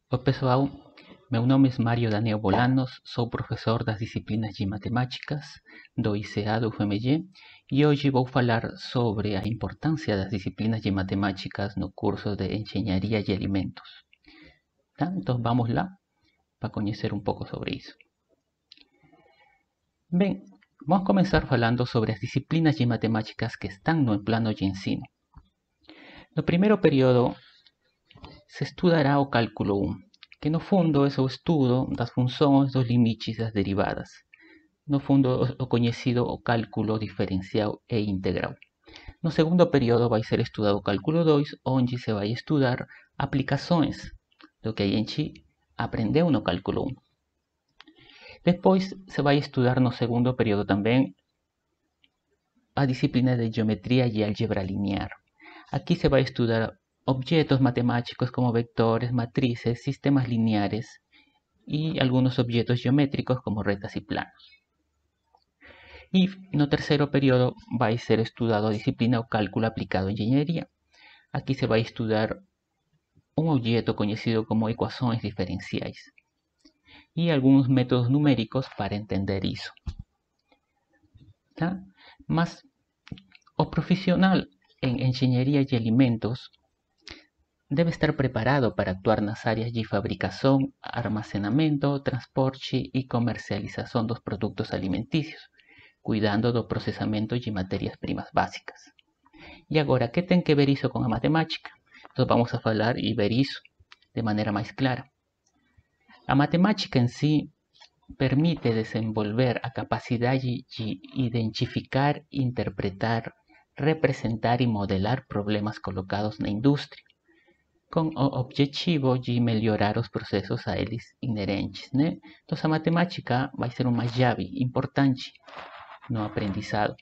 Oi, pessoal, meu nome é Mário Daniel Bolanos, sou professor das disciplinas de matemáticas do ICA do UFMG e hoje vou falar sobre a importância das disciplinas de matemáticas no curso de Engenharia de Alimentos. Tá? Então vamos lá para conhecer um pouco sobre isso. Bem, vamos começar falando sobre as disciplinas de matemáticas que estão no plano de ensino. No primeiro período se estudará o cálculo 1, que no fundo é o estudo das funções, dos limites e das derivadas. No fundo, o conhecido o cálculo diferencial e integral. No segundo período vai ser estudado o cálculo 2, onde se vai estudar aplicações do que a gente aprendeu no cálculo 1. Depois se vai estudar no segundo período também a disciplina de geometria e álgebra linear. Aqui se vai estudar objetos matemáticos como vectores, matrices, sistemas lineares y algunos objetos geométricos como retas y planos. Y no terceiro período vai ser estudado a disciplina o cálculo aplicado a engenharia. Aqui se vai estudar um objeto conhecido como equações diferenciais e alguns métodos numéricos para entender isso. Tá? Mas o profissional em engenharia de alimentos deve estar preparado para actuar nas áreas de fabricação, armazenamento, transporte e comercialização dos produtos alimentícios, cuidando do processamento de matérias-primas básicas. E agora, que tem que ver isso com a matemática? Então vamos a falar e ver isso de maneira mais clara. A matemática em si permite desenvolver a capacidade de identificar, interpretar, representar e modelar problemas colocados na indústria, com o objetivo de melhorar os processos a eles inerentes, né? Então a matemática vai ser uma chave importante no aprendizado,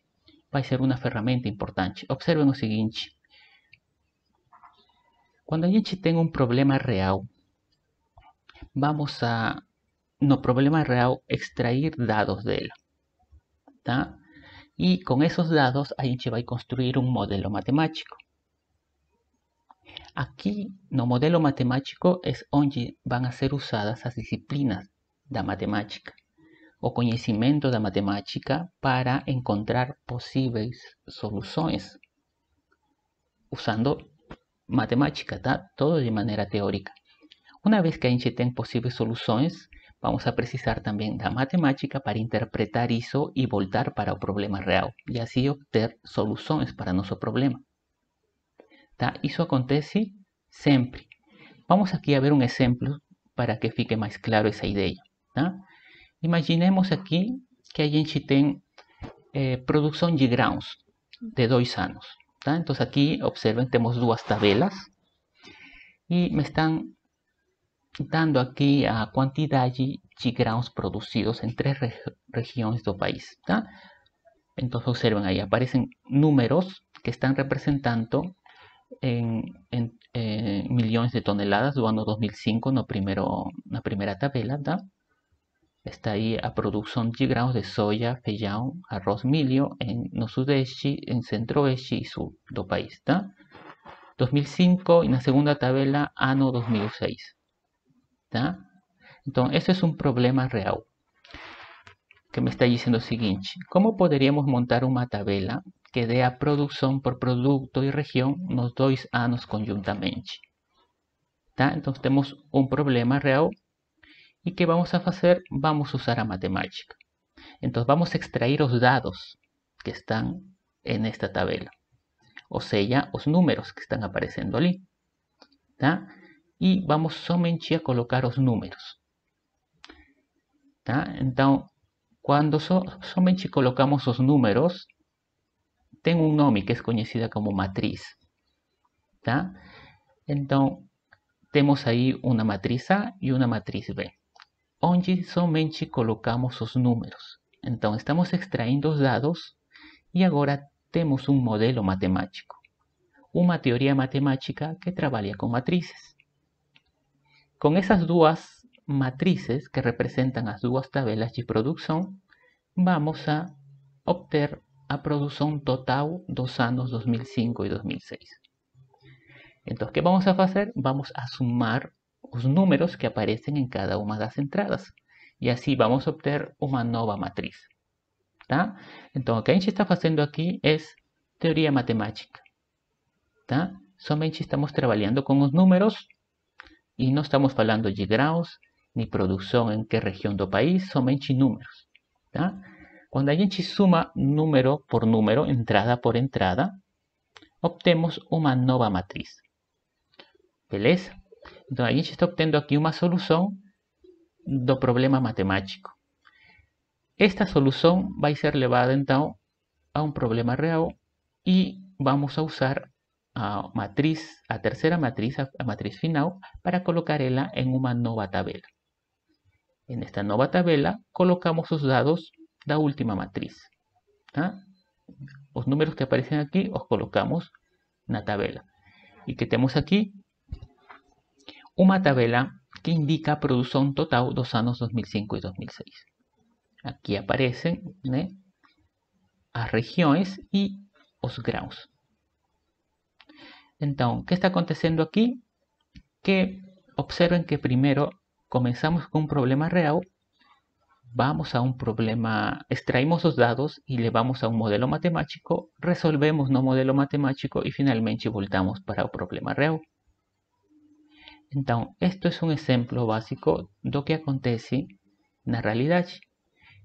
vai ser uma ferramenta importante. Observem o seguinte: quando a gente tem um problema real, vamos a, no problema real, extrair dados dele, tá? E com esses dados a gente vai construir um modelo matemático. Aqui no modelo matemático é onde vão ser usadas as disciplinas da matemática, o conhecimento da matemática para encontrar possíveis soluções usando matemática, tá? Todo de maneira teórica. Uma vez que a gente tem possíveis soluções, vamos a precisar também da matemática para interpretar isso e voltar para o problema real e assim obter soluções para nosso problema. Tá? Isso acontece sempre. Vamos aqui a ver um exemplo para que fique mais claro essa ideia. Tá? Imaginemos aqui que a gente tem produção de grãos de 2 anos. Tá? Então aqui, observem, temos duas tabelas e me estão dando aqui a quantidade de grãos produzidos em 3 regiões do país. Tá? Então observem aí, aparecem números que estão representando em milhões de toneladas do ano 2005 na primeira tabela, tá? Está aí a produção de grãos de soja, feijão, arroz, milho no sudeste, em centro-oeste e sul do país, tá? 2005 e na segunda tabela, ano 2006, tá? Então, esse é um problema real que me está dizendo o seguinte: como poderíamos montar uma tabela que dê a produção por produto e região nos 2 anos conjuntamente? Tá? Então temos um problema real e que vamos a fazer? Vamos usar a matemática. Então vamos extrair os dados que estão nesta tabela, ou seja, os números que estão aparecendo ali, tá? E vamos somente a colocar os números, tá? Então, quando somente colocamos os números, tem um nome que é conhecida como matriz, tá? Então, temos aí uma matriz A e uma matriz B, onde somente colocamos os números. Então, estamos extraindo os dados e agora temos um modelo matemático, uma teoria matemática que trabalha com matrizes. Com essas duas matrizes que representam as duas tabelas de produção, vamos a obter a produção total dos anos 2005 e 2006. Então, o que vamos a fazer? Vamos a sumar os números que aparecem em cada uma das entradas. E assim vamos obter uma nova matriz. Tá? Então, o que a gente está fazendo aqui é teoria matemática. Tá? Somente estamos trabalhando com os números e não estamos falando de graus, nem produção em que região do país, somente números. Tá? Quando a gente suma número por número, entrada por entrada, obtemos uma nova matriz. Beleza? Então, a gente está obtendo aqui uma solução do problema matemático. Esta solução vai ser levada, então, a um problema real e vamos a usar a matriz, a terceira matriz, a matriz final, para colocar ela em uma nova tabela. Nesta nova tabela, colocamos os dados da última matriz. Tá? Os números que aparecem aqui os colocamos na tabela. E que temos aqui uma tabela que indica a produção total dos anos 2005 e 2006. Aqui aparecem, né, as regiões e os graus. Então, o que está acontecendo aqui? Que observen que primeiro começamos com um problema real, vamos a um problema, extraímos os dados e levamos a um modelo matemático, resolvemos no modelo matemático e finalmente voltamos para o problema real. Então, isto é um exemplo básico do que acontece na realidade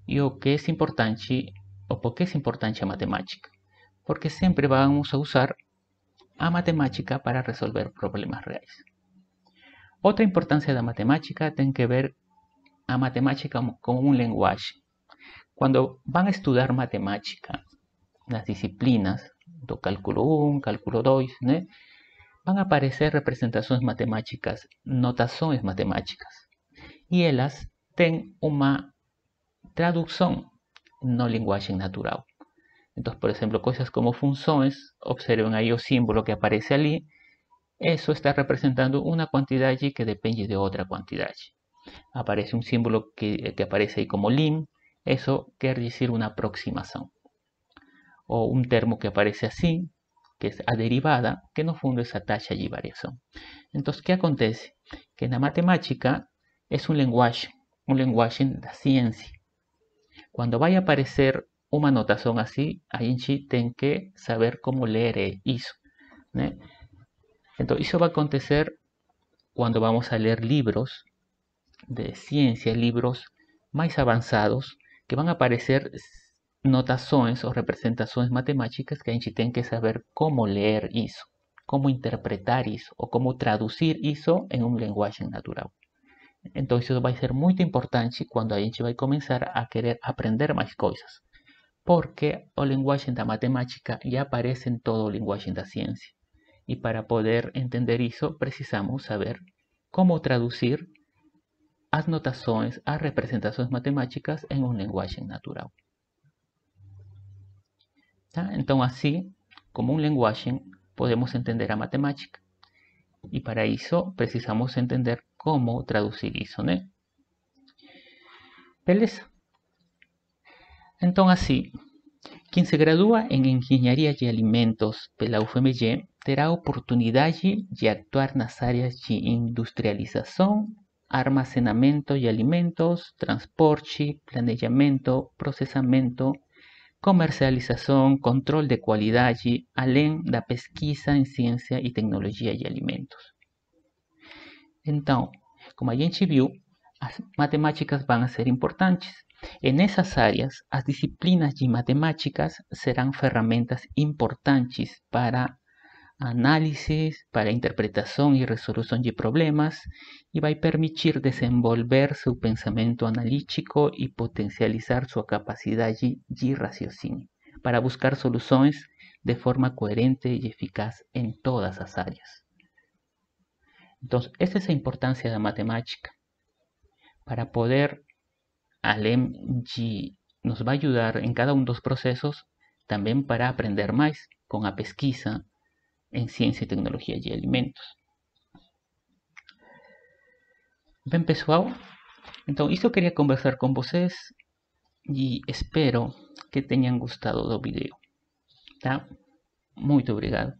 e o que é importante, ou por que é importante a matemática. Porque sempre vamos a usar a matemática para resolver problemas reais. Outra importância da matemática tem que ver a matemática como um linguagem. Quando vão estudar matemática nas disciplinas do cálculo 1, cálculo 2, né, vão aparecer representações matemáticas, notações matemáticas. E elas têm uma tradução na linguagem natural. Então, por exemplo, coisas como funções, observen aí o símbolo que aparece ali, isso está representando uma quantidade que depende de outra quantidade. Aparece um símbolo que aparece aí como lim, isso quer dizer uma aproximação. Ou um termo que aparece assim, que é a derivada, que no fundo é a taxa de variação. Então, o que acontece? Que na matemática é uma linguagem da ciência. Quando vai aparecer uma notação assim, a gente tem que saber como ler isso, né? Então, isso vai acontecer quando vamos a ler livros de ciência, livros mais avançados, que vão aparecer notações ou representações matemáticas que a gente tem que saber como ler isso, como interpretar isso, ou como traduzir isso em uma linguagem natural. Então, isso vai ser muito importante quando a gente vai começar a querer aprender mais coisas. Porque a linguagem da matemática já aparece em toda a linguagem da ciência. E para poder entender isso, precisamos saber como traduzir as notações, as representações matemáticas em uma linguagem natural. Tá? Então, assim, como uma linguagem, podemos entender a matemática. E para isso, precisamos entender como traduzir isso, né? Beleza? Então, assim, quem se gradua em Engenharia de Alimentos pela UFMG terá a oportunidade de atuar nas áreas de industrialização, armazenamento de alimentos, transporte, planejamento, processamento, comercialização, controle de qualidade, além da pesquisa em ciência e tecnologia de alimentos. Então, como a gente viu, as matemáticas vão ser importantes. E nessas áreas, as disciplinas de matemáticas serão ferramentas importantes para análise, para interpretação e resolução de problemas e vai permitir desenvolver seu pensamento analítico e potencializar sua capacidade de raciocínio para buscar soluções de forma coerente e eficaz em todas as áreas. Então, essa é a importância da matemática para poder, além de nos vai ajudar em cada um dos processos, também para aprender mais com a pesquisa em ciência e tecnologia de alimentos. Bem, pessoal, então isso eu queria conversar com vocês e espero que tenham gostado do vídeo, tá? Muito obrigado.